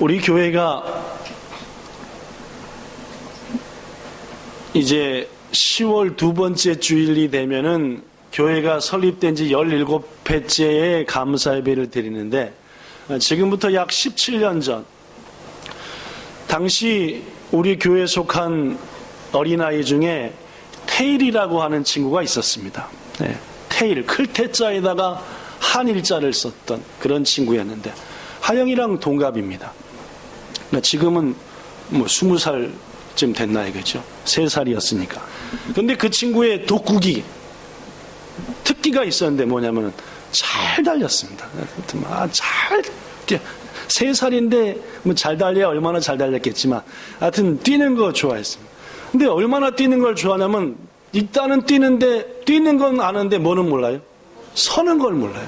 우리 교회가 이제 10월 두 번째 주일이 되면은 교회가 설립된 지 17회째의 감사 예배를 드리는데, 지금부터 약 17년 전 당시 우리 교회에 속한 어린아이 중에 테일이라고 하는 친구가 있었습니다. 네, 테일, 클테자에다가 한일자를 썼던 그런 친구였는데 하영이랑 동갑입니다. 지금은 뭐 20살쯤 됐나 이거죠. 3살이었으니까. 근데 그 친구의 독국이 특기가 있었는데 뭐냐면 잘 달렸습니다. 잘 3살인데 뭐 잘 달려야 얼마나 잘 달렸겠지만 하여튼 뛰는 거 좋아했습니다. 근데 얼마나 뛰는 걸 좋아하냐면 일단은 뛰는데 뛰는 건 아는데 뭐는 몰라요? 서는 걸 몰라요.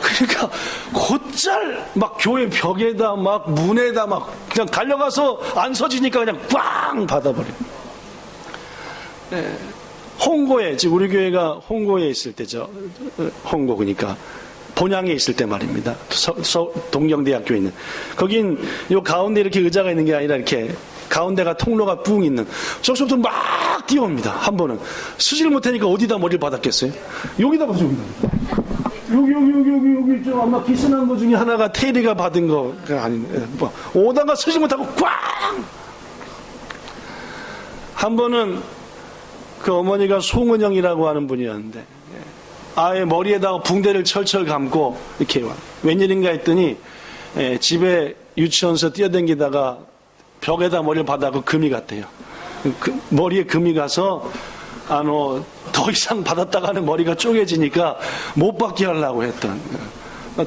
그러니까 곧잘 막 교회 벽에다 막 문에다 막 그냥 달려가서 안 서지니까 그냥 꽝 받아버려요. 네. 홍고에, 지금 우리 교회가 홍고에 있을 때죠. 홍고, 그러니까 본향에 있을 때 말입니다. 동경대학교에 있는. 거긴 요 가운데 이렇게 의자가 있는 게 아니라 이렇게 가운데가 통로가 뿡 있는. 저쪽부터 막 뛰어옵니다. 한 번은. 쓰질 못하니까 어디다 머리를 받았겠어요? 여기다 받았죠, 여기다. 여기, 좀 아마 기스난 거 중에 하나가 테리가 받은 거가 아닌, 뭐, 오다가 쓰지 못하고 꽝! 한 번은 그 어머니가 송은영이라고 하는 분이었는데, 아예 머리에다가 붕대를 철철 감고, 이렇게 와. 웬일인가 했더니, 집에 유치원에서 뛰어다니다가 벽에다 머리를 받아고 금이 갔대요. 머리에 금이 가서, 더 이상 받았다가는 머리가 쪼개지니까 못 받게 하려고 했던.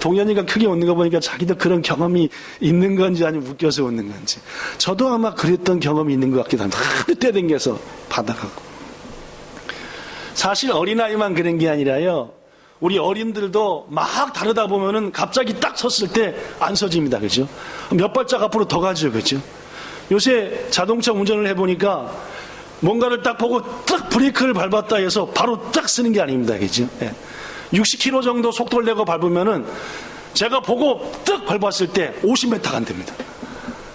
동현이가 크게 웃는 거 보니까 자기도 그런 경험이 있는 건지 아니면 웃겨서 웃는 건지. 저도 아마 그랬던 경험이 있는 것 같기도 합니다. 하도 뛰어다녀서 받아가고. 사실 어린아이만 그런 게 아니라요. 우리 어린들도 막 다르다 보면은 갑자기 딱 섰을 때 안 서집니다. 그죠? 몇 발짝 앞으로 더 가죠. 그죠? 요새 자동차 운전을 해보니까 뭔가를 딱 보고 딱 브레이크를 밟았다 해서 바로 딱 쓰는 게 아닙니다. 그죠? 60km 정도 속도를 내고 밟으면은 제가 보고 딱 밟았을 때 50m가 안 됩니다.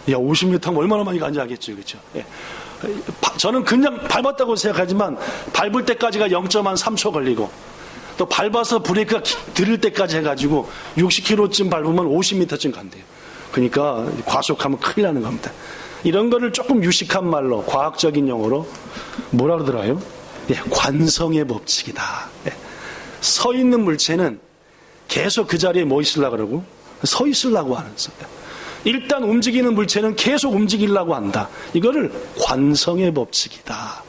야, 50m면 얼마나 많이 간지 알겠죠. 그죠? 저는 그냥 밟았다고 생각하지만 밟을 때까지가 0.3초 걸리고 또 밟아서 브레이크가 들을 때까지 해가지고 60km쯤 밟으면 50m쯤 간대요. 그러니까 과속하면 큰일 나는 겁니다. 이런 거를 조금 유식한 말로 과학적인 용어로 뭐라 그러더라요? 관성의 법칙이다. 서 있는 물체는 계속 그 자리에 뭐 있으려고 그러고 서 있으려고 하는 거예요. 일단 움직이는 물체는 계속 움직이려고 한다. 이거를 관성의 법칙이다.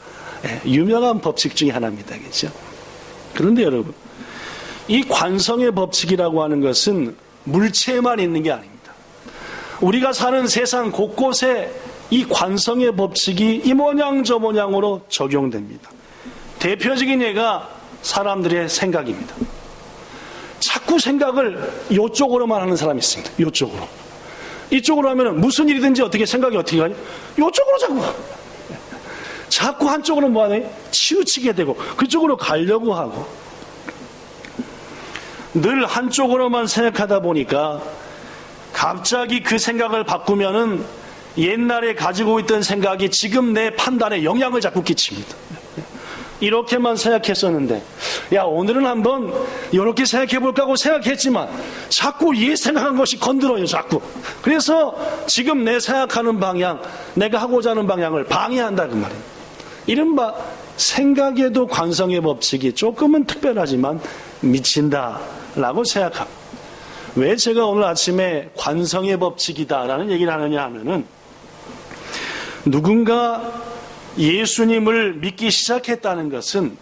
유명한 법칙 중에 하나입니다. 그렇죠? 그런데 여러분, 이 관성의 법칙이라고 하는 것은 물체에만 있는 게 아닙니다. 우리가 사는 세상 곳곳에 이 관성의 법칙이 이 모양 저 모양으로 적용됩니다. 대표적인 예가 사람들의 생각입니다. 자꾸 생각을 이쪽으로만 하는 사람이 있습니다. 이쪽으로. 이쪽으로 하면 무슨 일이든지 생각이 어떻게 가냐? 이쪽으로 자꾸 한쪽으로 뭐 하네? 치우치게 되고 그쪽으로 가려고 하고 늘 한쪽으로만 생각하다 보니까 갑자기 그 생각을 바꾸면은 옛날에 가지고 있던 생각이 지금 내 판단에 영향을 자꾸 끼칩니다. 이렇게만 생각했었는데 야, 오늘은 한번 이렇게 생각해볼까 하고 생각했지만 자꾸 이 생각한 것이 건드려요. 자꾸. 그래서 지금 내 생각하는 방향, 내가 하고자 하는 방향을 방해한다 그 말이에요. 이른바 생각에도 관성의 법칙이 조금은 특별하지만 미친다라고 생각합니다. 왜 제가 오늘 아침에 관성의 법칙이다라는 얘기를 하느냐 하면은 누군가 예수님을 믿기 시작했다는 것은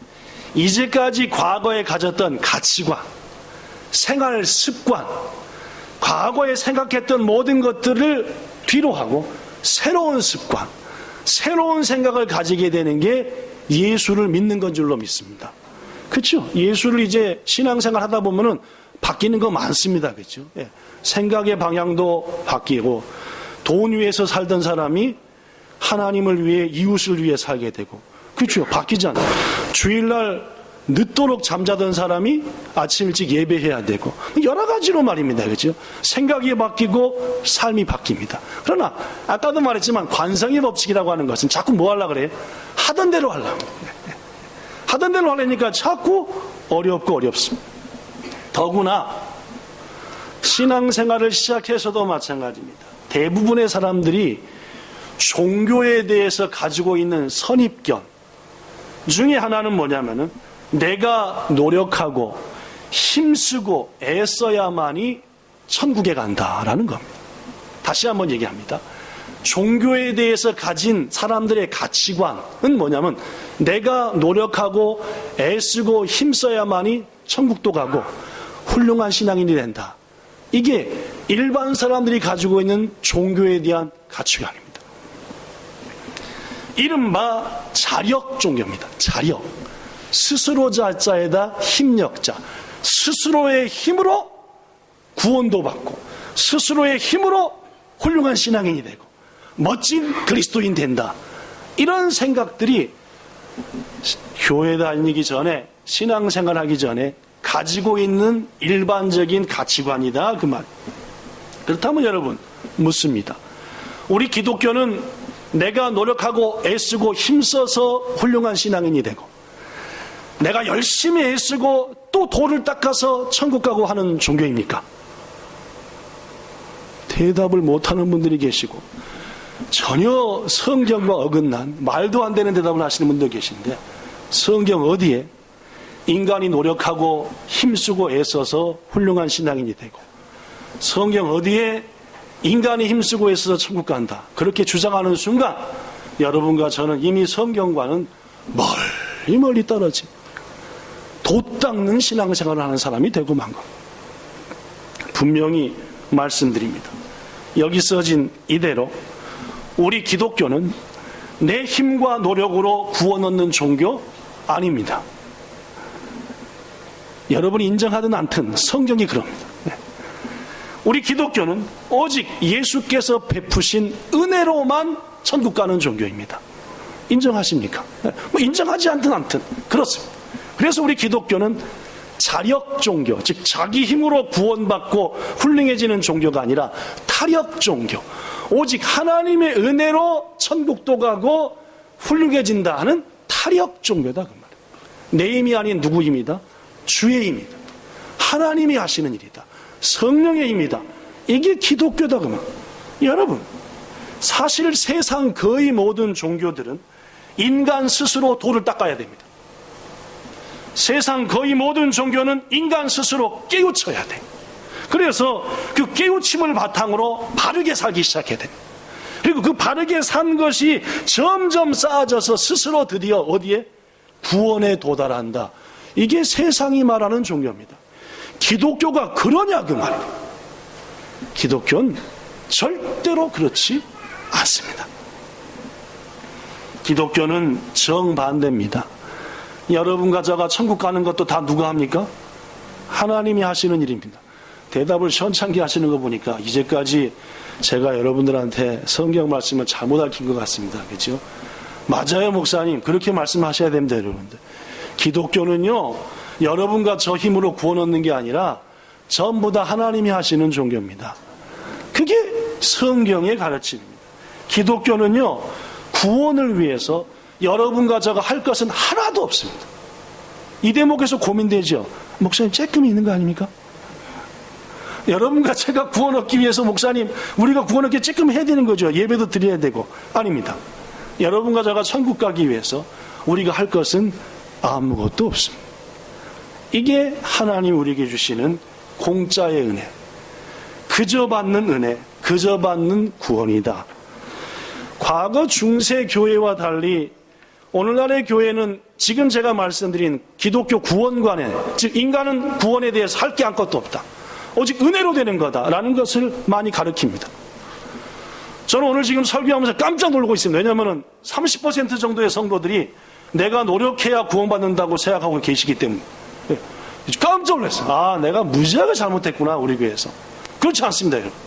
이제까지 과거에 가졌던 가치관, 생활 습관, 과거에 생각했던 모든 것들을 뒤로 하고 새로운 습관, 새로운 생각을 가지게 되는 게 예수를 믿는 건 줄로 믿습니다. 그렇죠? 예수를 이제 신앙생활 하다 보면은 바뀌는 거 많습니다. 그렇죠? 생각의 방향도 바뀌고 돈 위에서 살던 사람이 하나님을 위해 이웃을 위해 살게 되고 그렇죠? 바뀌잖아요. 주일날 늦도록 잠자던 사람이 아침 일찍 예배해야 되고 여러 가지로 말입니다. 그렇죠? 생각이 바뀌고 삶이 바뀝니다. 그러나 아까도 말했지만 관성의 법칙이라고 하는 것은 자꾸 뭐 하려고 그래요? 하던 대로 하려고. 하던 대로 하려니까 자꾸 어렵고 어렵습니다. 더구나 신앙생활을 시작해서도 마찬가지입니다. 대부분의 사람들이 종교에 대해서 가지고 있는 선입견 중에 하나는 뭐냐면은 내가 노력하고 힘쓰고 애써야만이 천국에 간다라는 겁니다. 다시 한번 얘기합니다. 종교에 대해서 가진 사람들의 가치관은 뭐냐면 내가 노력하고 애쓰고 힘써야만이 천국도 가고 훌륭한 신앙인이 된다. 이게 일반 사람들이 가지고 있는 종교에 대한 가치관입니다. 이른바 자력 종교입니다. 자력. 스스로 자자에다 힘력자. 스스로의 힘으로 구원도 받고 스스로의 힘으로 훌륭한 신앙인이 되고 멋진 그리스도인 된다. 이런 생각들이 교회 다니기 전에 신앙생활하기 전에 가지고 있는 일반적인 가치관이다 그 말. 그렇다면 여러분 묻습니다. 우리 기독교는 내가 노력하고 애쓰고 힘써서 훌륭한 신앙인이 되고 내가 열심히 애쓰고 또 돌을 닦아서 천국 가고 하는 종교입니까? 대답을 못하는 분들이 계시고 전혀 성경과 어긋난 말도 안 되는 대답을 하시는 분도 계신데 성경 어디에 인간이 노력하고 힘쓰고 애써서 훌륭한 신앙인이 되고 성경 어디에 인간이 힘쓰고 애써서 천국 간다 그렇게 주장하는 순간 여러분과 저는 이미 성경과는 멀리 떨어진 돛 닦는 신앙생활을 하는 사람이 되고 만 것. 분명히 말씀드립니다. 여기 써진 이대로 우리 기독교는 내 힘과 노력으로 구원 얻는 종교 아닙니다. 여러분이 인정하든 않든 성경이 그럽니다. 우리 기독교는 오직 예수께서 베푸신 은혜로만 천국 가는 종교입니다. 인정하십니까? 뭐 인정하지 않든 그렇습니다. 그래서 우리 기독교는 자력 종교, 즉 자기 힘으로 구원받고 훌륭해지는 종교가 아니라 타력 종교, 오직 하나님의 은혜로 천국도 가고 훌륭해진다 하는 타력 종교다 그 말이에요. 내 힘이 아닌 누구 힘이다? 주의 힘이다. 하나님이 하시는 일이다. 성령의 힘이다. 이게 기독교다 그 말이에요. 여러분, 사실 세상 거의 모든 종교들은 인간 스스로 돌을 닦아야 됩니다. 세상 거의 모든 종교는 인간 스스로 깨우쳐야 돼. 그래서 그 깨우침을 바탕으로 바르게 살기 시작해야 돼. 그리고 그 바르게 산 것이 점점 쌓아져서 스스로 드디어 어디에? 구원에 도달한다. 이게 세상이 말하는 종교입니다. 기독교가 그러냐 그 말이에요. 기독교는 절대로 그렇지 않습니다. 기독교는 정반대입니다. 여러분과 저가 천국 가는 것도 다 누가 합니까? 하나님이 하시는 일입니다. 대답을 시원찮게 하시는 거 보니까 이제까지 제가 여러분들한테 성경 말씀을 잘못 알킨 것 같습니다. 그렇죠? 맞아요, 목사님. 그렇게 말씀하셔야 됩니다, 여러분들. 기독교는요, 여러분과 저 힘으로 구원 얻는 게 아니라 전부 다 하나님이 하시는 종교입니다. 그게 성경의 가르침입니다. 기독교는요, 구원을 위해서 여러분과 저가 할 것은 하나도 없습니다. 이 대목에서 고민되죠. 목사님 쬐끔이 있는 거 아닙니까? 여러분과 제가 구원 얻기 위해서 목사님 우리가 구원 얻기 쬐끔 해야 되는 거죠. 예배도 드려야 되고. 아닙니다. 여러분과 제가 천국 가기 위해서 우리가 할 것은 아무것도 없습니다. 이게 하나님 우리에게 주시는 공짜의 은혜, 그저 받는 은혜, 그저 받는 구원이다. 과거 중세 교회와 달리 오늘날의 교회는 지금 제가 말씀드린 기독교 구원관에, 즉 인간은 구원에 대해서 할 게 아무것도 없다, 오직 은혜로 되는 거다라는 것을 많이 가르칩니다. 저는 오늘 지금 설교하면서 깜짝 놀고 있습니다. 왜냐하면 30% 정도의 성도들이 내가 노력해야 구원받는다고 생각하고 계시기 때문에 깜짝 놀랐어요. 아, 내가 무지하게 잘못했구나 우리 교회에서. 그렇지 않습니다, 여러분.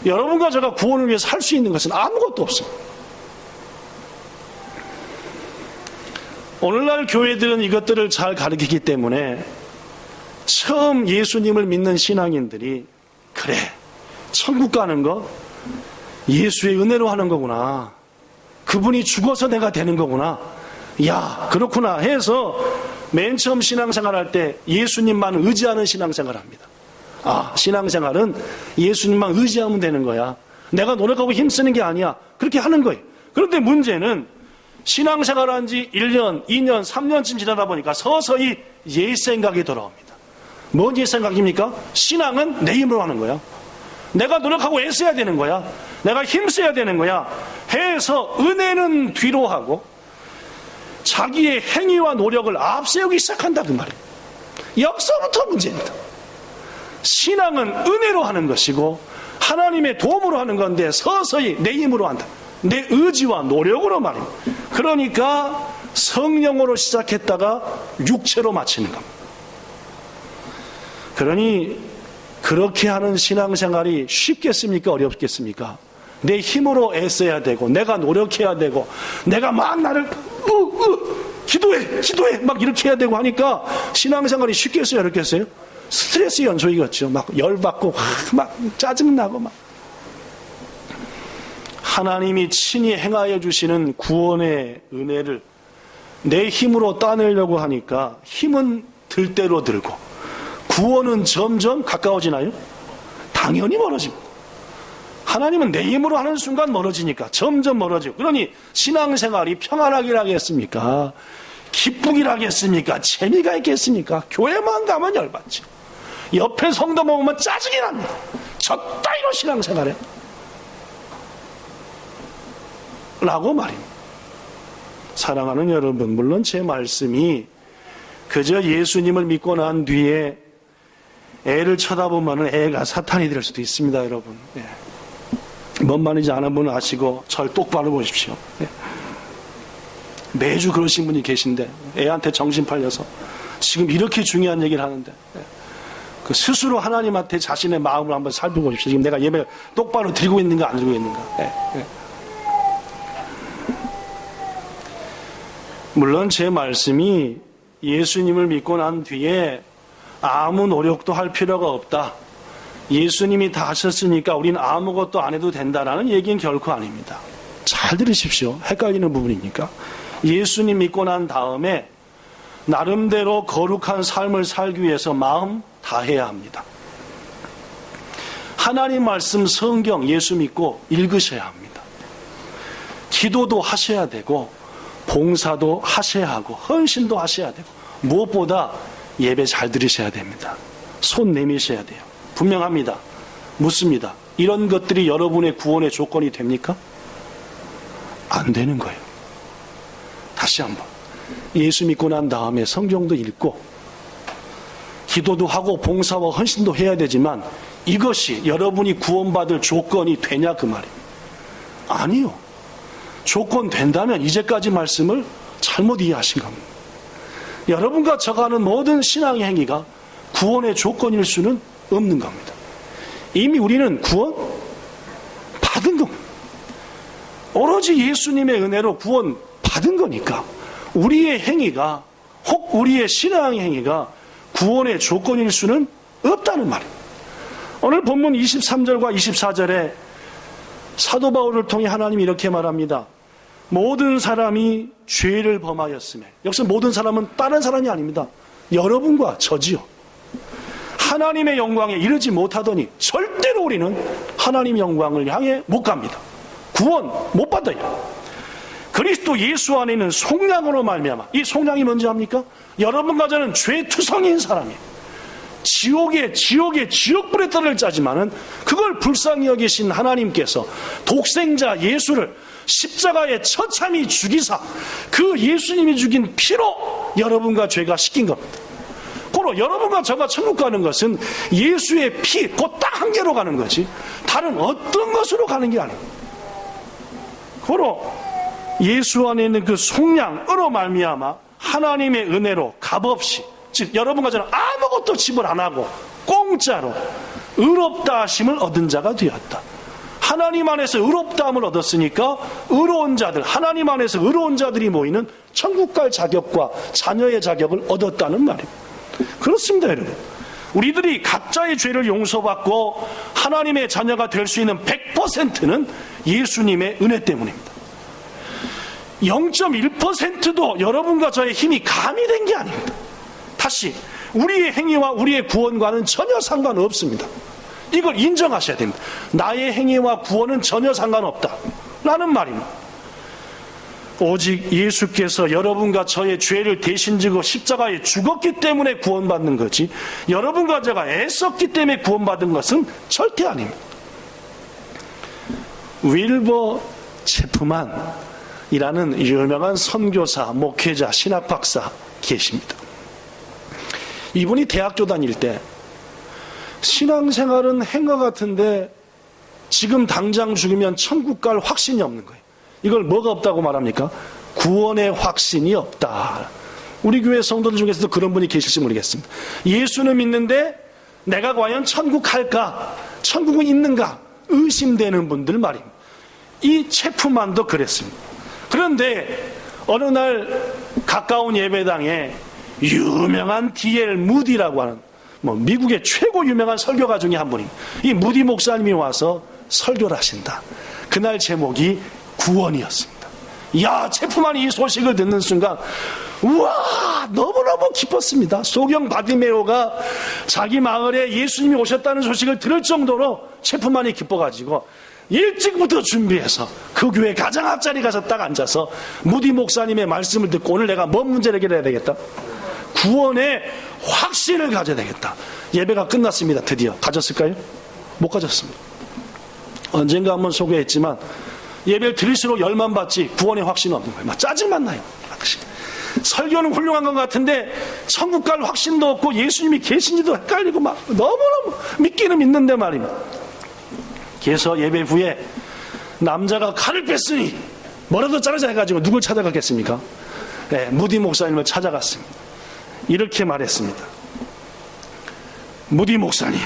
여러분과 제가 구원을 위해서 할 수 있는 것은 아무것도 없습니다. 오늘날 교회들은 이것들을 잘 가르치기 때문에 처음 예수님을 믿는 신앙인들이 그래, 천국 가는 거 예수의 은혜로 하는 거구나, 그분이 죽어서 내가 되는 거구나, 야 그렇구나 해서 맨 처음 신앙생활 할 때 예수님만 의지하는 신앙생활 합니다. 아, 신앙생활은 예수님만 의지하면 되는 거야, 내가 노력하고 힘쓰는 게 아니야, 그렇게 하는 거예요. 그런데 문제는 신앙생활 한 지 1년, 2년, 3년쯤 지나다 보니까 서서히 옛 생각이 돌아옵니다. 뭔 옛 생각입니까? 신앙은 내 힘으로 하는 거야, 내가 노력하고 애써야 되는 거야, 내가 힘써야 되는 거야 해서 은혜는 뒤로 하고 자기의 행위와 노력을 앞세우기 시작한다 그 말이에요. 여기서부터 문제입니다. 신앙은 은혜로 하는 것이고 하나님의 도움으로 하는 건데 서서히 내 힘으로 한다, 내 의지와 노력으로 말입니다. 그러니까 성령으로 시작했다가 육체로 마치는 겁니다. 그러니 그렇게 하는 신앙생활이 쉽겠습니까? 어렵겠습니까? 내 힘으로 애써야 되고 내가 노력해야 되고 내가 막 나를 기도해 막 이렇게 해야 되고 하니까 신앙생활이 쉽겠어요? 어렵겠어요? 스트레스 연속이겠죠. 막 열받고 막 짜증나고 막. 하나님이 친히 행하여 주시는 구원의 은혜를 내 힘으로 따내려고 하니까 힘은 들 대로 들고 구원은 점점 가까워지나요? 당연히 멀어집니다. 하나님은 내 힘으로 하는 순간 멀어지니까 점점 멀어지고, 그러니 신앙생활이 평안하길 하겠습니까? 기쁘길 하겠습니까? 재미가 있겠습니까? 교회만 가면 열받지, 옆에 성도 모으면 짜증이 납니다. 저 따위로 신앙생활해 라고 말입니다. 사랑하는 여러분, 물론 제 말씀이 그저 예수님을 믿고 난 뒤에 애를 쳐다보면 애가 사탄이 될 수도 있습니다. 여러분, 뭔 말인지 아는 분은 아시고 절 똑바로 보십시오. 매주 그러신 분이 계신데 애한테 정신 팔려서 지금 이렇게 중요한 얘기를 하는데 그 스스로 하나님한테 자신의 마음을 한번 살펴보십시오. 지금 내가 예배 똑바로 드리고 있는가 안 드리고 있는가. 물론 제 말씀이 예수님을 믿고 난 뒤에 아무 노력도 할 필요가 없다, 예수님이 다 하셨으니까 우리는 아무것도 안 해도 된다라는 얘기는 결코 아닙니다. 잘 들으십시오. 헷갈리는 부분이니까. 예수님 믿고 난 다음에 나름대로 거룩한 삶을 살기 위해서 마음 다해야 합니다. 하나님 말씀 성경 예수 믿고 읽으셔야 합니다. 기도도 하셔야 되고 봉사도 하셔야 하고 헌신도 하셔야 되고 무엇보다 예배 잘 들으셔야 됩니다. 손 내미셔야 돼요. 분명합니다. 묻습니다. 이런 것들이 여러분의 구원의 조건이 됩니까? 안 되는 거예요. 다시 한번, 예수 믿고 난 다음에 성경도 읽고 기도도 하고 봉사와 헌신도 해야 되지만 이것이 여러분이 구원받을 조건이 되냐 그 말입니다. 아니요. 조건 된다면 이제까지 말씀을 잘못 이해하신 겁니다. 여러분과 저가 하는 모든 신앙의 행위가 구원의 조건일 수는 없는 겁니다. 이미 우리는 구원 받은 겁니다. 오로지 예수님의 은혜로 구원 받은 거니까 우리의 행위가, 혹 우리의 신앙의 행위가 구원의 조건일 수는 없다는 말입니다. 오늘 본문 23절과 24절에 사도 바울을 통해 하나님이 이렇게 말합니다. 모든 사람이 죄를 범하였으며, 여기서 모든 사람은 다른 사람이 아닙니다. 여러분과 저지요. 하나님의 영광에 이르지 못하더니 절대로 우리는 하나님의 영광을 향해 못 갑니다. 구원 못 받아요. 그리스도 예수 안에 있는 속량으로 말미암아. 이 속량이 뭔지 압니까? 여러분과 저는 죄투성인 사람이에요. 지옥의 지옥불에 떨어질 자지만은 그걸 불쌍히 여기신 하나님께서 독생자 예수를 십자가에 처참히 죽이사 그 예수님이 죽인 피로 여러분과 죄가 씻긴 겁니다. 고로 여러분과 저가 천국 가는 것은 예수의 피, 곧 딱 한 개로 가는 거지 다른 어떤 것으로 가는 게 아닙니다. 고로 예수 안에 있는 그 속량으로 말미암아 하나님의 은혜로 값없이, 즉 여러분과 저는 아무것도 지불 안 하고 공짜로 의롭다 하심을 얻은 자가 되었다. 하나님 안에서 의롭다함을 얻었으니까 의로운 자들, 하나님 안에서 의로운 자들이 모이는 천국 갈 자격과 자녀의 자격을 얻었다는 말입니다. 그렇습니다, 여러분. 우리들이 각자의 죄를 용서받고 하나님의 자녀가 될 수 있는 100%는 예수님의 은혜 때문입니다. 0.1%도 여러분과 저의 힘이 가미된 게 아닙니다. 다시 우리의 행위와 우리의 구원과는 전혀 상관없습니다. 이걸 인정하셔야 됩니다. 나의 행위와 구원은 전혀 상관없다 라는 말입니다. 오직 예수께서 여러분과 저의 죄를 대신 지고 십자가에 죽었기 때문에 구원받는 거지, 여러분과 제가 애썼기 때문에 구원받은 것은 절대 아닙니다. 윌버 체프만이라는 유명한 선교사, 목회자, 신학박사 계십니다. 이분이 대학교 다닐 때 신앙생활은 행과 같은데 지금 당장 죽으면 천국 갈 확신이 없는 거예요. 이걸 뭐가 없다고 말합니까? 구원의 확신이 없다. 우리 교회 성도들 중에서도 그런 분이 계실지 모르겠습니다. 예수는 믿는데 내가 과연 천국 갈까? 천국은 있는가? 의심되는 분들 말입니다. 이 체프만도 그랬습니다. 그런데 어느 날 가까운 예배당에 유명한 D.L. 무디라고 하는 미국의 최고 유명한 설교가 중에 한 분입니다. 이 무디 목사님이 와서 설교를 하신다. 그날 제목이 구원이었습니다. 이야, 체프만이 이 소식을 듣는 순간 우와, 너무너무 기뻤습니다. 소경 바디메오가 자기 마을에 예수님이 오셨다는 소식을 들을 정도로 체프만이 기뻐가지고 일찍부터 준비해서 그 교회 가장 앞자리 가서 딱 앉아서 무디 목사님의 말씀을 듣고 오늘 내가 뭔 문제를 해결해야 되겠다? 구원의 확신을 가져야 되겠다. 예배가 끝났습니다. 드디어. 가졌을까요? 못 가졌습니다. 언젠가 한번 소개했지만 예배를 들을수록 열만 받지 구원의 확신은 없는 거예요. 막 짜증만 나요. 설교는 훌륭한 것 같은데 천국 갈 확신도 없고 예수님이 계신지도 헷갈리고 막 너무너무 믿기는 믿는데 말입니다. 그래서 예배 후에 남자가 칼을 뺐으니 뭐라도 자르자 해가지고 누굴 찾아갔겠습니까? 네, 무디 목사님을 찾아갔습니다. 이렇게 말했습니다. 무디 목사님,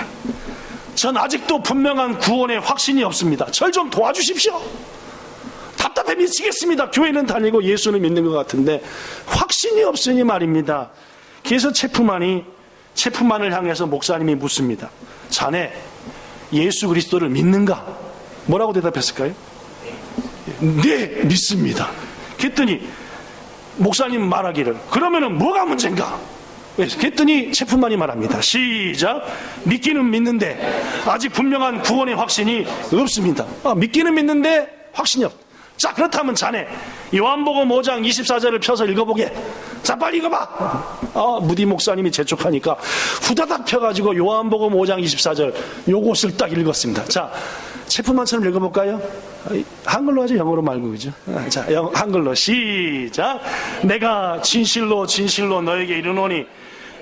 전 아직도 분명한 구원의 확신이 없습니다. 절 좀 도와주십시오. 답답해 미치겠습니다. 교회는 다니고 예수는 믿는 것 같은데 확신이 없으니 말입니다. 그래서 체프만을 향해서 목사님이 묻습니다. 자네 예수 그리스도를 믿는가? 뭐라고 대답했을까요? 네, 믿습니다. 그랬더니 목사님 말하기를 그러면은 뭐가 문제인가? 그랬더니 체프만이 말합니다. 시작. 믿기는 믿는데 아직 분명한 구원의 확신이 없습니다. 믿기는 믿는데 확신이 없다. 자, 그렇다면 자네 요한복음 5장 24절을 펴서 읽어보게. 자, 빨리 읽어봐. 무디 목사님이 재촉하니까 후다닥 펴가지고 요한복음 5장 24절 요것을 딱 읽었습니다. 자, 체프만처럼 읽어볼까요? 한글로 하죠. 영어로 말고, 그죠? 자, 한글로 시작. 내가 진실로 진실로 너에게 이르노니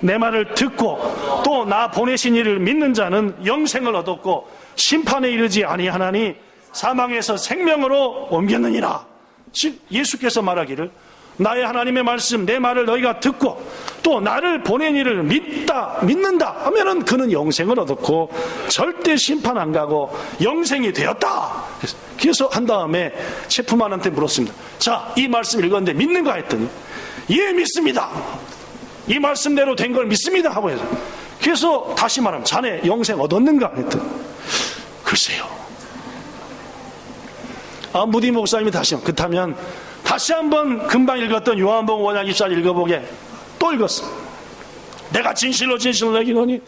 내 말을 듣고 또 나 보내신 이를 믿는 자는 영생을 얻었고 심판에 이르지 아니하나니 사망에서 생명으로 옮겼느니라. 즉 예수께서 말하기를 나의 하나님의 말씀 내 말을 너희가 듣고 또 나를 보낸 이를 믿는다 하면은 그는 영생을 얻었고 절대 심판 안 가고 영생이 되었다. 그래서 한 다음에 체프만한테 물었습니다. 자, 이 말씀 읽었는데 믿는가 했더니 예, 믿습니다. 이 말씀대로 된 걸 믿습니다 하고 해서 그래서 다시 말하면 자네 영생 얻었는가 했더니 글쎄요. 무디 목사님이 그렇다면 다시 한번 금방 읽었던 요한복음 5장 24절 읽어보게. 또 읽었습니다. 내가 진실로 진실로 너에게 이르노니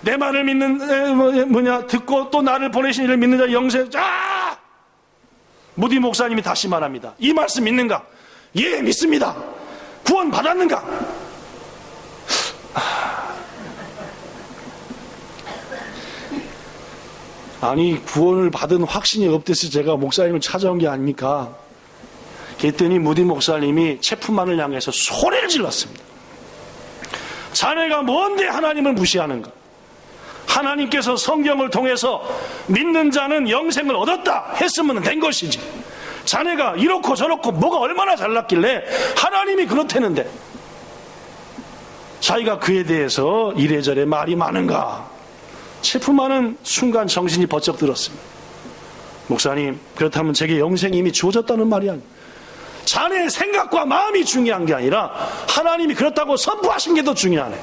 내 말을 믿는 듣고 또 나를 보내신 이를 믿는 자 영생. 자, 무디 목사님이 다시 말합니다. 이 말씀 믿는가? 예, 믿습니다. 구원 받았는가? 아니, 구원을 받은 확신이 없대서 제가 목사님을 찾아온 게 아닙니까? 그랬더니 무디 목사님이 체프만을 향해서 소리를 질렀습니다. 자네가 뭔데 하나님을 무시하는가? 하나님께서 성경을 통해서 믿는 자는 영생을 얻었다 했으면 된 것이지. 자네가 이렇고 저렇고 뭐가 얼마나 잘났길래 하나님이 그렇다는데 자기가 그에 대해서 이래저래 말이 많은가? 체프만은 순간 정신이 번쩍 들었습니다. 목사님, 그렇다면 제게 영생이 이미 주어졌다는 말이 아니에요. 자네의 생각과 마음이 중요한 게 아니라 하나님이 그렇다고 선포하신 게 더 중요하네.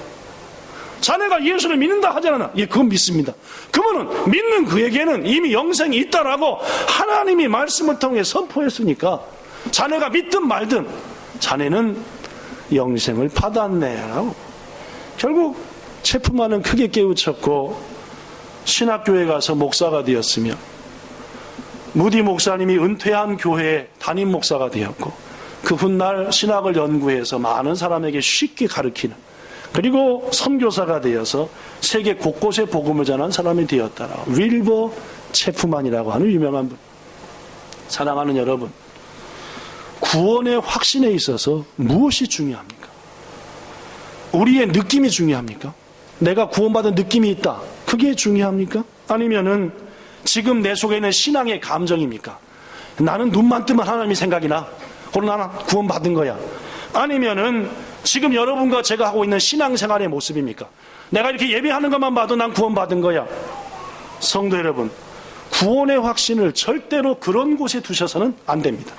자네가 예수를 믿는다 하잖아. 예, 그건 믿습니다. 그러면 믿는 그에게는 이미 영생이 있다라고 하나님이 말씀을 통해 선포했으니까 자네가 믿든 말든 자네는 영생을 받았네라고. 결국 체프만은 크게 깨우쳤고 신학교에 가서 목사가 되었으며 무디 목사님이 은퇴한 교회의 담임 목사가 되었고 그 훗날 신학을 연구해서 많은 사람에게 쉽게 가르치는, 그리고 선교사가 되어서 세계 곳곳에 복음을 전한 사람이 되었다라고. 윌버 체프만이라고 하는 유명한 분. 사랑하는 여러분, 구원의 확신에 있어서 무엇이 중요합니까? 우리의 느낌이 중요합니까? 내가 구원받은 느낌이 있다, 그게 중요합니까? 아니면은 지금 내 속에 있는 신앙의 감정입니까? 나는 눈만 뜨면 하나님이 생각이 나, 그럼 나는 구원받은 거야. 아니면은 지금 여러분과 제가 하고 있는 신앙생활의 모습입니까? 내가 이렇게 예배하는 것만 봐도 난 구원받은 거야. 성도 여러분, 구원의 확신을 절대로 그런 곳에 두셔서는 안 됩니다.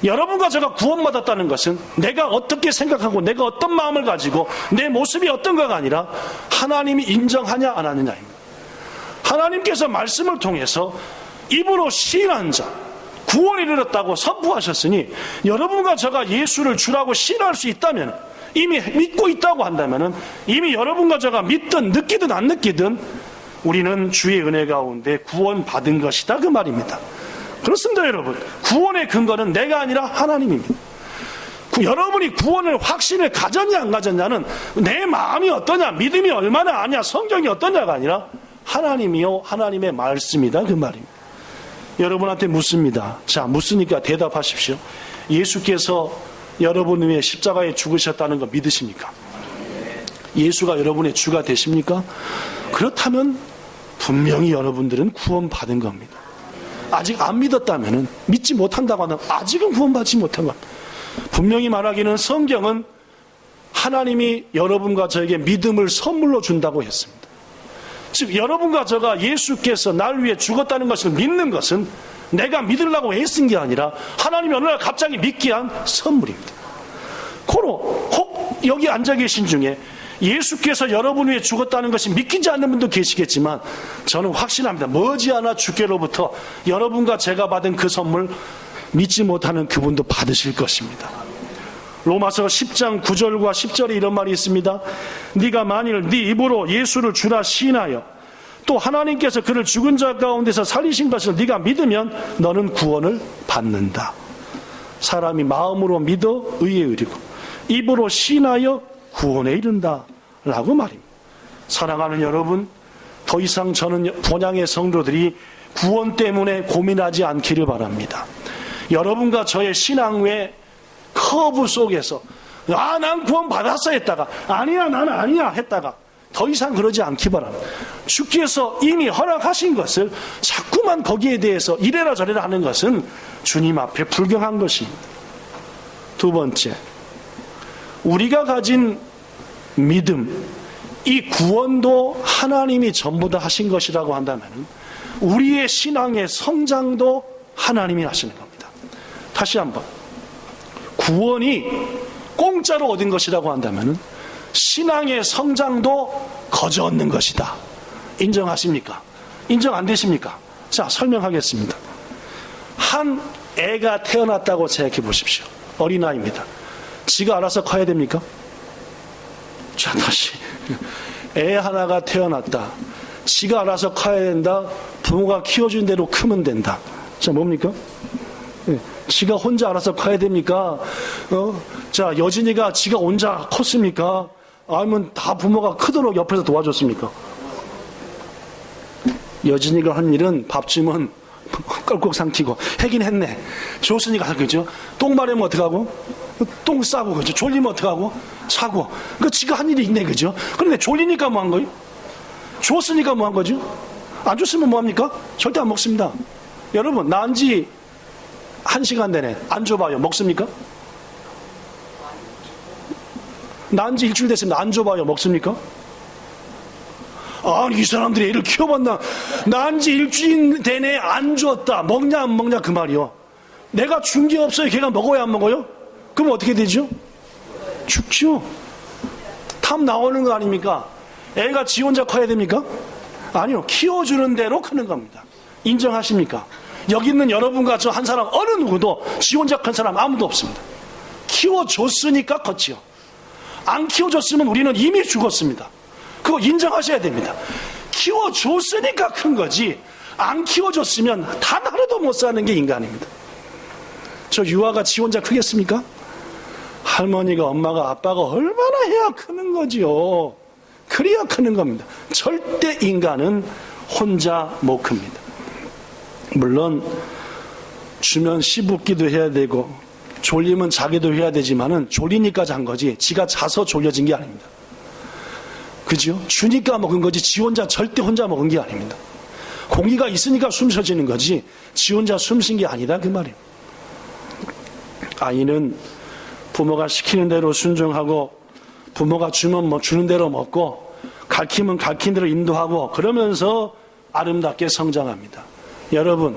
여러분과 제가 구원받았다는 것은 내가 어떻게 생각하고 내가 어떤 마음을 가지고 내 모습이 어떤가가 아니라 하나님이 인정하냐 안 하느냐입니다. 하나님께서 말씀을 통해서 입으로 시인한 자 구원에 이르렀다고 선포하셨으니, 여러분과 제가 예수를 주라고 시인할 수 있다면, 이미 믿고 있다고 한다면, 이미 여러분과 제가 믿든 느끼든 안 느끼든 우리는 주의 은혜 가운데 구원받은 것이다, 그 말입니다. 그렇습니다. 여러분, 구원의 근거는 내가 아니라 하나님입니다. 여러분이 구원을 확신을 가졌냐 안 가졌냐는 내 마음이 어떠냐, 믿음이 얼마나 아냐, 성경이 어떠냐가 아니라 하나님이요 하나님의 말씀이다, 그 말입니다. 여러분한테 묻습니다. 자, 묻으니까 대답하십시오. 예수께서 여러분 위해 십자가에 죽으셨다는 거 믿으십니까? 예수가 여러분의 주가 되십니까? 그렇다면 분명히 여러분들은 구원받은 겁니다. 아직 안 믿었다면, 믿지 못한다고 하면 아직은 구원받지 못한 겁니다. 분명히 말하기는 성경은 하나님이 여러분과 저에게 믿음을 선물로 준다고 했습니다. 즉 여러분과 저가 예수께서 날 위해 죽었다는 것을 믿는 것은 내가 믿으려고 애쓴 게 아니라 하나님이 어느 날 갑자기 믿게 한 선물입니다. 고로 혹 여기 앉아 계신 중에 예수께서 여러분 위해 죽었다는 것이 믿기지 않는 분도 계시겠지만 저는 확신합니다. 머지않아 주께로부터 여러분과 제가 받은 그 선물 믿지 못하는 그분도 받으실 것입니다. 로마서 10장 9절과 10절에 이런 말이 있습니다. 네가 만일 네 입으로 예수를 주라 시인하여 또 하나님께서 그를 죽은 자 가운데서 살리신 것을 네가 믿으면 너는 구원을 받는다. 사람이 마음으로 믿어 의에 이르고 입으로 시인하여 구원에 이른다 라고 말입니다. 사랑하는 여러분, 더 이상 저는 본향의 성도들이 구원 때문에 고민하지 않기를 바랍니다. 여러분과 저의 신앙 외 커브 속에서 난 구원 받았어 했다가 아니야 나는 아니야 했다가 더 이상 그러지 않기 바랍니다. 주께서 이미 허락하신 것을 자꾸만 거기에 대해서 이래라 저래라 하는 것은 주님 앞에 불경한 것입니다. 두 번째, 우리가 가진 믿음, 이 구원도 하나님이 전부 다 하신 것이라고 한다면 우리의 신앙의 성장도 하나님이 하시는 겁니다. 다시 한번, 구원이 공짜로 얻은 것이라고 한다면 신앙의 성장도 거저 얻는 것이다. 인정하십니까? 인정 안 되십니까? 자, 설명하겠습니다. 한 애가 태어났다고 생각해 보십시오. 어린아이입니다. 지가 알아서 커야 됩니까? 자, 다시. 애 하나가 태어났다. 지가 알아서 커야 된다. 부모가 키워준 대로 크면 된다. 자, 뭡니까? 지가 혼자 알아서 커야 됩니까? 자, 여진이가 지가 혼자 컸습니까? 아니면 다 부모가 크도록 옆에서 도와줬습니까? 여진이가 한 일은 밥 주면 껄꺽 삼키고 하긴 했네. 줬으니까 하겠죠. 똥 마르면 어떡하고? 똥 싸고, 그죠? 졸리면 어떡하고? 사고. 그 지가 한 일이 있네, 그죠? 그런데 졸리니까 뭐 한 거예요? 줬으니까 뭐 한 거죠? 안 줬으면 뭐 합니까? 절대 안 먹습니다. 여러분, 낳은 지 1시간 내내 안 줘봐요. 먹습니까? 낳은 지 일주일 됐으면 안 줘봐요. 먹습니까? 이 사람들이 애를 키워봤나? 난지 일주일 내내 안 줬다. 먹냐 안 먹냐 그 말이요. 내가 준 게 없어요. 걔가 먹어야 안 먹어요? 그럼 어떻게 되죠? 죽죠. 탐 나오는 거 아닙니까? 애가 지 혼자 커야 됩니까? 아니요. 키워주는 대로 크는 겁니다. 인정하십니까? 여기 있는 여러분과 저 한 사람 어느 누구도 지 혼자 큰 사람 아무도 없습니다. 키워줬으니까 컸지요. 안 키워줬으면 우리는 이미 죽었습니다. 그거 인정하셔야 됩니다. 키워줬으니까 큰 거지, 안 키워줬으면 단 하루도 못 사는 게 인간입니다. 저 유아가 지 혼자 크겠습니까? 할머니가, 엄마가, 아빠가 얼마나 해야 크는 거지요. 그래야 크는 겁니다. 절대 인간은 혼자 못 큽니다. 물론 주면 씹웃기도 해야 되고 졸리면 자기도 해야 되지만은 졸리니까 잔 거지 지가 자서 졸려진 게 아닙니다. 그죠? 주니까 먹은 거지 지 혼자 절대 혼자 먹은 게 아닙니다. 공기가 있으니까 숨 쉬어지는 거지 지 혼자 숨 쉰 게 아니다 그 말이에요. 아이는 부모가 시키는 대로 순종하고 부모가 주면 뭐 주는 대로 먹고 가르치면 가르친 대로 인도하고 그러면서 아름답게 성장합니다. 여러분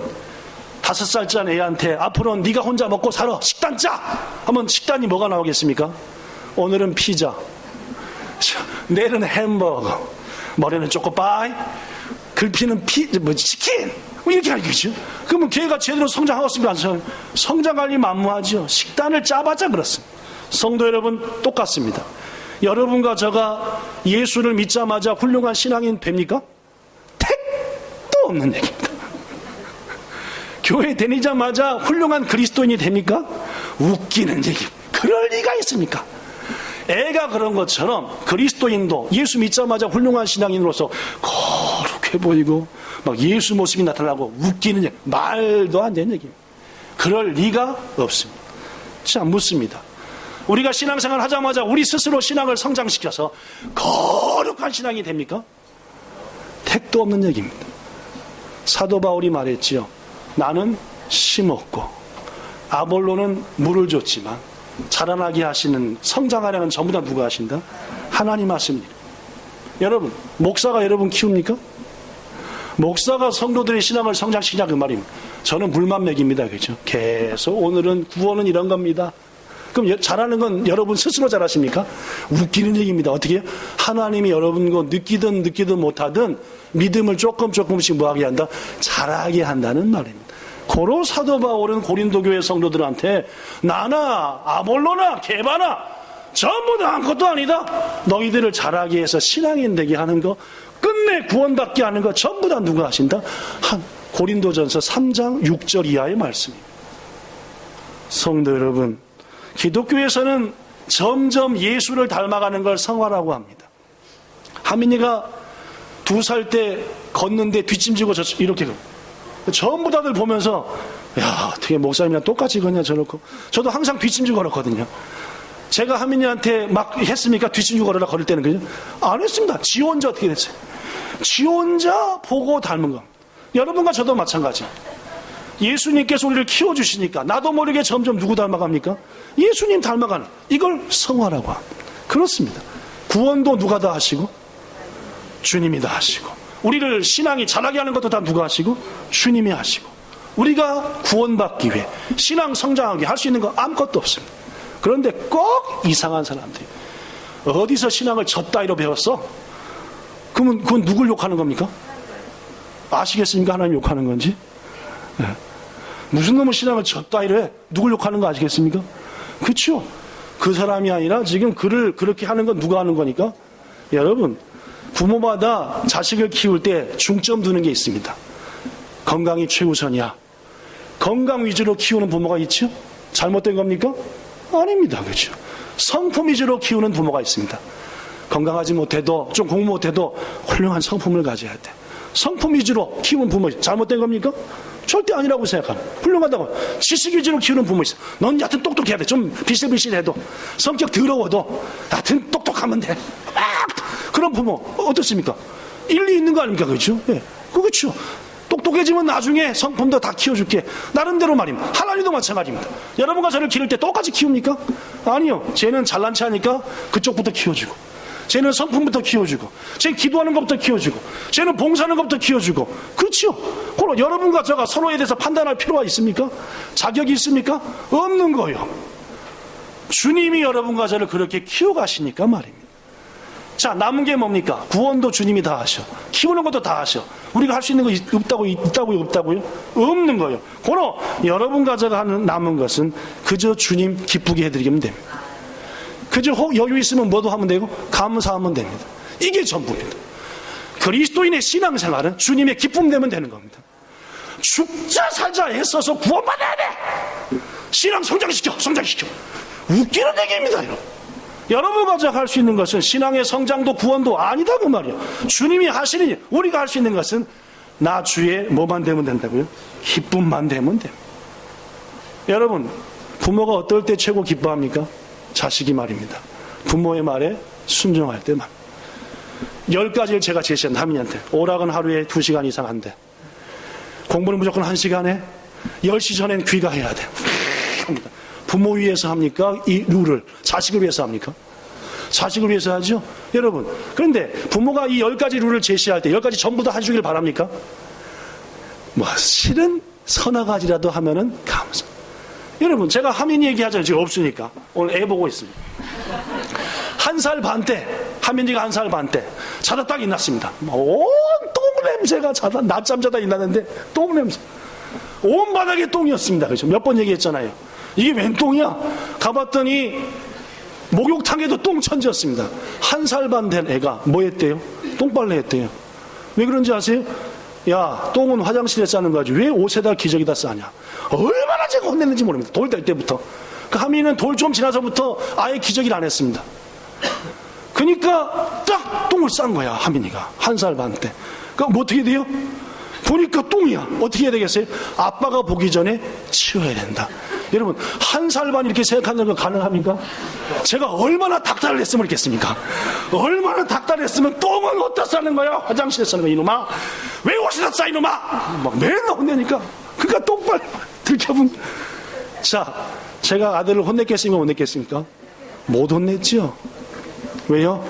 5살짜리 애한테 앞으로는 네가 혼자 먹고 살아 식단 짜 하면 식단이 뭐가 나오겠습니까? 오늘은 피자, 내일은 햄버거, 모레는 초코파이, 글피는 치킨 이렇게 하겠죠. 그러면 걔가 제대로 성장하겠습니까? 성장관리 만무하죠. 식단을 짜봤자 그렇습니다. 성도 여러분 똑같습니다. 여러분과 저가 예수를 믿자마자 훌륭한 신앙인 됩니까? 택도 없는 얘기입니다. 교회 다니자마자 훌륭한 그리스도인이 됩니까? 웃기는 얘기. 그럴 리가 있습니까? 애가 그런 것처럼 그리스도인도 예수 믿자마자 훌륭한 신앙인으로서 거룩해 보이고 막 예수 모습이 나타나고 웃기는 얘기. 말도 안 되는 얘기입니다. 그럴 리가 없습니다. 자, 묻습니다. 우리가 신앙생활 하자마자 우리 스스로 신앙을 성장시켜서 거룩한 신앙이 됩니까? 택도 없는 얘기입니다. 사도 바울이 말했지요. 나는 심었고 아볼로는 물을 줬지만 자라나게 하시는 성장하려는 전부 다 누가 하신다? 하나님 하십니다. 여러분 목사가 여러분 키웁니까? 목사가 성도들의 신앙을 성장시키냐 그 말입니다. 저는 물만 먹입니다. 그렇죠? 계속 오늘은 구원은 이런 겁니다. 그럼 잘하는 건 여러분 스스로 잘하십니까? 웃기는 얘기입니다. 어떻게 해요? 하나님이 여러분 거 느끼든 못하든 믿음을 조금씩 뭐하게 한다? 잘하게 한다는 말입니다. 고로 사도 바울은 고린도 교회 성도들한테 나나 아볼로나 게바나 전부 다 아무것도 아니다. 너희들을 잘하게 해서 신앙인 되게 하는 거 끝내 구원받게 하는 거 전부 다 누가 하신다? 고린도전서 3장 6절 이하의 말씀입니다. 성도 여러분, 기독교에서는 점점 예수를 닮아가는 걸 성화라고 합니다. 하민이가 2살 때 걷는데 뒷짐지고 이렇게 전부 다들 보면서 야 어떻게 목사님이랑 똑같이 걷냐 저렇고 저도 항상 뒷짐지고 걸었거든요. 제가 하민이한테 막 했습니까? 뒷짐지고 걸으라 걸을 때는 그죠? 안 했습니다. 지 혼자 어떻게 됐어요? 지 혼자 보고 닮은 겁니다. 여러분과 저도 마찬가지. 예수님께서 우리를 키워주시니까 나도 모르게 점점 누구 닮아갑니까? 예수님 닮아가는 이걸 성화라고 합니다. 그렇습니다. 구원도 누가 다 하시고? 주님이 다 하시고 우리를 신앙이 자라게 하는 것도 다 누가 하시고? 주님이 하시고 우리가 구원받기 위해 신앙 성장하게 할 수 있는 거 아무것도 없습니다. 그런데 꼭 이상한 사람들이 어디서 신앙을 젖다이로 배웠어? 그러면 그건 누굴 욕하는 겁니까? 아시겠습니까? 하나님 욕하는 건지? 네. 무슨 놈의 신앙을 젖다이로 해? 누굴 욕하는 거 아시겠습니까? 그렇죠? 그 사람이 아니라 지금 그를 그렇게 하는 건 누가 하는 거니까? 여러분 부모마다 자식을 키울 때 중점 두는 게 있습니다. 건강이 최우선이야. 건강 위주로 키우는 부모가 있죠? 잘못된 겁니까? 아닙니다. 그렇죠? 성품 위주로 키우는 부모가 있습니다. 건강하지 못해도 좀 공부 못해도 훌륭한 성품을 가져야 돼. 성품 위주로 키우는 부모 잘못된 겁니까? 절대 아니라고 생각합니다. 훌륭하다고. 지식 위주로 키우는 부모 있어. 넌 여하튼 똑똑해야 돼. 좀 비실비실해도 성격 더러워도 여하튼 똑똑하면 돼. 그런 부모 어떻습니까? 일리 있는 거 아닙니까? 그렇죠? 예. 그렇죠. 똑똑해지면 나중에 성품도 다 키워줄게. 나름대로 말입니다. 하나님도 마찬가지입니다. 여러분과 저를 기를 때 똑같이 키웁니까? 아니요. 쟤는 잘난 체 하니까 그쪽부터 키워주고 쟤는 성품부터 키워주고, 쟤는 기도하는 것부터 키워주고, 쟤는 봉사하는 것부터 키워주고. 그렇죠? 그럼 여러분과 저가 서로에 대해서 판단할 필요가 있습니까? 자격이 있습니까? 없는 거예요. 주님이 여러분과 저를 그렇게 키워가시니까 말입니다. 자, 남은 게 뭡니까? 구원도 주님이 다 하셔. 키우는 것도 다 하셔. 우리가 할 수 있는 거 있다고요? 없는 거예요. 그럼 여러분과 저가 하는 남은 것은 그저 주님 기쁘게 해드리면 됩니다. 그저 여유 있으면 뭐도 하면 되고 감사하면 됩니다. 이게 전부입니다. 그리스도인의 신앙생활은 주님의 기쁨 되면 되는 겁니다. 죽자 살자 애써서 구원받아야 돼. 신앙 성장시켜. 웃기는 얘기입니다. 여러분과 제가 할 수 있는 것은 신앙의 성장도 구원도 아니다 그 말이에요. 주님이 하시니 우리가 할 수 있는 것은 나 주의 뭐만 되면 된다고요? 기쁨만 되면 됩니다. 여러분, 부모가 어떨 때 최고 기뻐합니까? 자식이 말입니다. 부모의 말에 순종할 때만. 10가지를 제가 제시한다. 하민이한테 오락은 하루에 2시간 이상 한대. 공부는 무조건 1시간에 10시 전엔 귀가해야 돼. 합니다. 부모 위해서 합니까? 이 룰을 자식을 위해서 합니까? 자식을 위해서 하죠. 여러분, 그런데 부모가 이 10가지 룰을 제시할 때 10가지 전부 다 해주길 바랍니까? 실은 서너 가지라도 하면은 감사. 여러분, 제가 하민이 얘기하잖아요. 지금 없으니까. 오늘 애 보고 있습니다. 1살 반 때, 하민이가 1살 반 때 자다 딱 일어났습니다. 온 똥 냄새가 자다 낮잠 자다 일어났는데 똥 냄새. 온 바닥에 똥이었습니다. 그렇죠? 몇 번 얘기했잖아요. 이게 웬 똥이야? 가봤더니 목욕탕에도 똥천지였습니다. 1살 반 된 애가 뭐 했대요? 똥빨래 했대요. 왜 그런지 아세요? 야, 똥은 화장실에 싸는 거지 왜 옷에다 기저귀다 싸냐? 얼마나 제가 혼냈는지 모릅니다. 돌 될 때부터. 그 하민이는 돌 좀 지나서부터 아예 기저귀를 안 했습니다. 그러니까 딱 똥을 싼 거야, 하민이가. 1살 반 때. 그럼 뭐 어떻게 돼요? 보니까 똥이야. 어떻게 해야 되겠어요? 아빠가 보기 전에 치워야 된다. 여러분, 1살 반 이렇게 생각하는 거 가능합니까? 제가 얼마나 닥달을 했겠습니까? 얼마나 닥달했으면 똥은 어디다 싸는 거야? 화장실에 싸는 거야, 이놈아. 왜 옷에다 싸, 이놈아? 막 맨날 혼내니까. 그러니까 똥빨 들켜본. 자, 제가 아들을 혼냈겠습니까? 못 냈겠습니까? 못 혼냈죠. 왜요?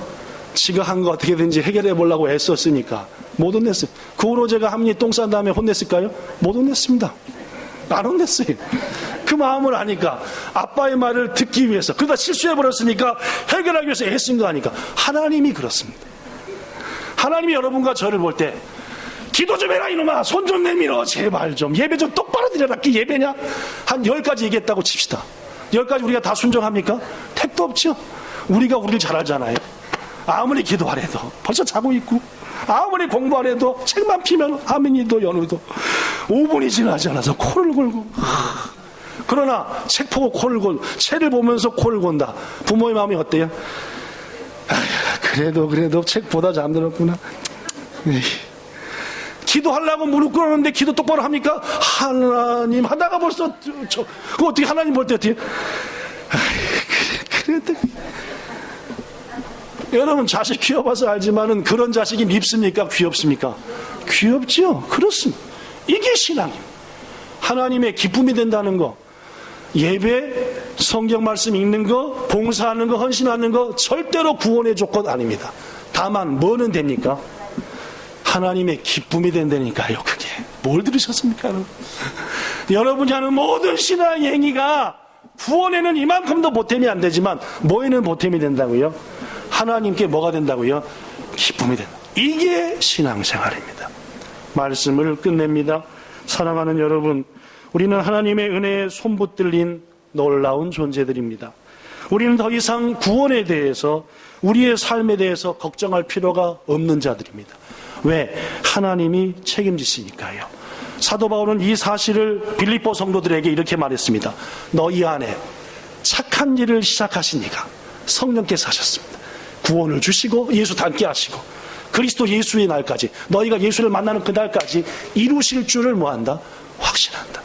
지가 한 거 어떻게든지 해결해 보려고 애썼으니까 못 혼냈어요. 그 후로 제가 하민이 똥 싼 다음에 혼냈을까요? 못 혼냈습니다. 안 혼냈어요. 그 마음을 아니까, 아빠의 말을 듣기 위해서, 그러다 실수해버렸으니까 해결하기 위해서 애쓴 거 아니까. 하나님이 그렇습니다. 하나님이 여러분과 저를 볼 때 기도 좀 해라 이놈아, 손 좀 내밀어 제발 좀, 예배 좀 똑바로 드려라. 그 예배냐? 한 10가지 얘기했다고 칩시다. 10가지 우리가 다 순종합니까? 택도 없죠. 우리가 우리를 잘 알잖아요. 아무리 기도하래도 벌써 자고 있고, 아무리 공부하래도 책만 피면 하민이도 연우도 5분이 지나지 않아서 코를 골고. 그러나 책 보고 코를 골, 책을 보면서 코를 곤다. 부모의 마음이 어때요? 그래도 책보다 잠들었구나. 기도하려고 무릎 꿇었는데 기도 똑바로 합니까? 하나님 하다가 벌써 그거 어떻게 하나님 볼 때 어떻게? 그래도 여러분, 자식 키워봐서 알지만은 그런 자식이 밉습니까? 귀엽습니까? 귀엽죠. 그렇습니다. 이게 신앙입니다. 하나님의 기쁨이 된다는 거, 예배, 성경 말씀 읽는 거, 봉사하는 거, 헌신하는 거 절대로 구원의 조건 아닙니다. 다만 뭐는 됩니까? 하나님의 기쁨이 된다니까요. 그게 뭘 들으셨습니까? 여러분이 하는 모든 신앙의 행위가 구원에는 이만큼도 보탬이 안 되지만 뭐에는 보탬이 된다고요? 하나님께 뭐가 된다고요? 기쁨이 된다. 이게 신앙생활입니다. 말씀을 끝냅니다. 사랑하는 여러분, 우리는 하나님의 은혜에 손붙들린 놀라운 존재들입니다. 우리는 더 이상 구원에 대해서, 우리의 삶에 대해서 걱정할 필요가 없는 자들입니다. 왜? 하나님이 책임지시니까요. 사도 바울은 이 사실을 빌립보 성도들에게 이렇게 말했습니다. 너희 안에 착한 일을 시작하신 이가 성령께서 하셨습니다. 구원을 주시고 예수 닮게 하시고 그리스도 예수의 날까지, 너희가 예수를 만나는 그날까지 이루실 줄을 뭐한다? 확신한다.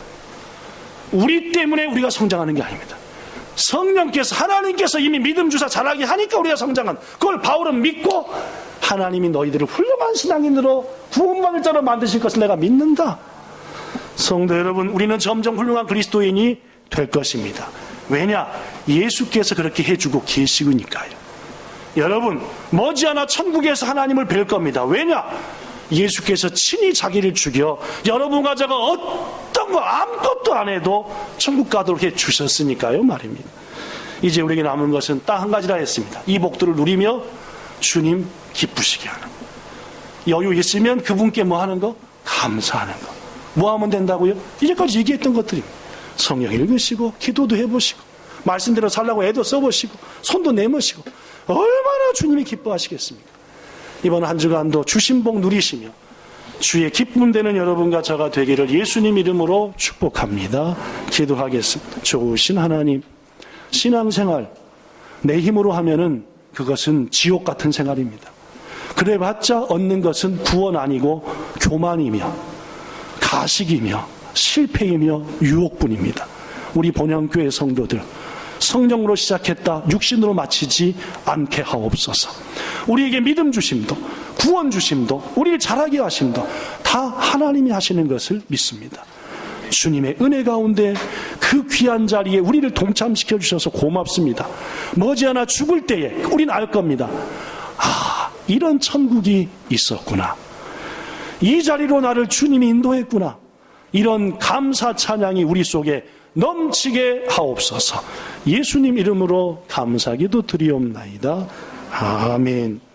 우리 때문에 우리가 성장하는 게 아닙니다. 성령께서, 하나님께서 이미 믿음 주사 자라게 하니까 우리가 성장한, 그걸 바울은 믿고 하나님이 너희들을 훌륭한 신앙인으로 구원받을 자로 만드실 것을 내가 믿는다. 성도 여러분, 우리는 점점 훌륭한 그리스도인이 될 것입니다. 왜냐? 예수께서 그렇게 해주고 계시니까요. 여러분, 머지않아 천국에서 하나님을 뵐 겁니다. 왜냐? 예수께서 친히 자기를 죽여 여러분 가져가 어떤 거 아무것도 안 해도 천국 가도록 해 주셨으니까요 말입니다. 이제 우리에게 남은 것은 딱 한 가지라 했습니다. 이 복들을 누리며 주님 기쁘시게 하는 거. 여유 있으면 그분께 뭐 하는 거? 감사하는 거. 뭐 하면 된다고요? 이제까지 얘기했던 것들입니다. 성경 읽으시고 기도도 해보시고 말씀대로 살라고 애도 써보시고 손도 내모시고 얼마나 주님이 기뻐하시겠습니까? 이번 한 주간도 주신 복 누리시며 주의 기쁨 되는 여러분과 저가 되기를 예수님 이름으로 축복합니다. 기도하겠습니다. 좋으신 하나님, 신앙생활 내 힘으로 하면은 그것은 지옥 같은 생활입니다. 그래봤자 얻는 것은 구원 아니고 교만이며 가식이며 실패이며 유혹뿐입니다. 우리 본향교회 성도들 성령으로 시작했다 육신으로 마치지 않게 하옵소서. 우리에게 믿음 주심도 구원 주심도 우리를 자라게 하심도 다 하나님이 하시는 것을 믿습니다. 주님의 은혜 가운데 그 귀한 자리에 우리를 동참시켜 주셔서 고맙습니다. 머지않아 죽을 때에 우린 알 겁니다. 아, 이런 천국이 있었구나. 이 자리로 나를 주님이 인도했구나. 이런 감사 찬양이 우리 속에 넘치게 하옵소서. 예수님 이름으로 감사기도 드리옵나이다. 아멘.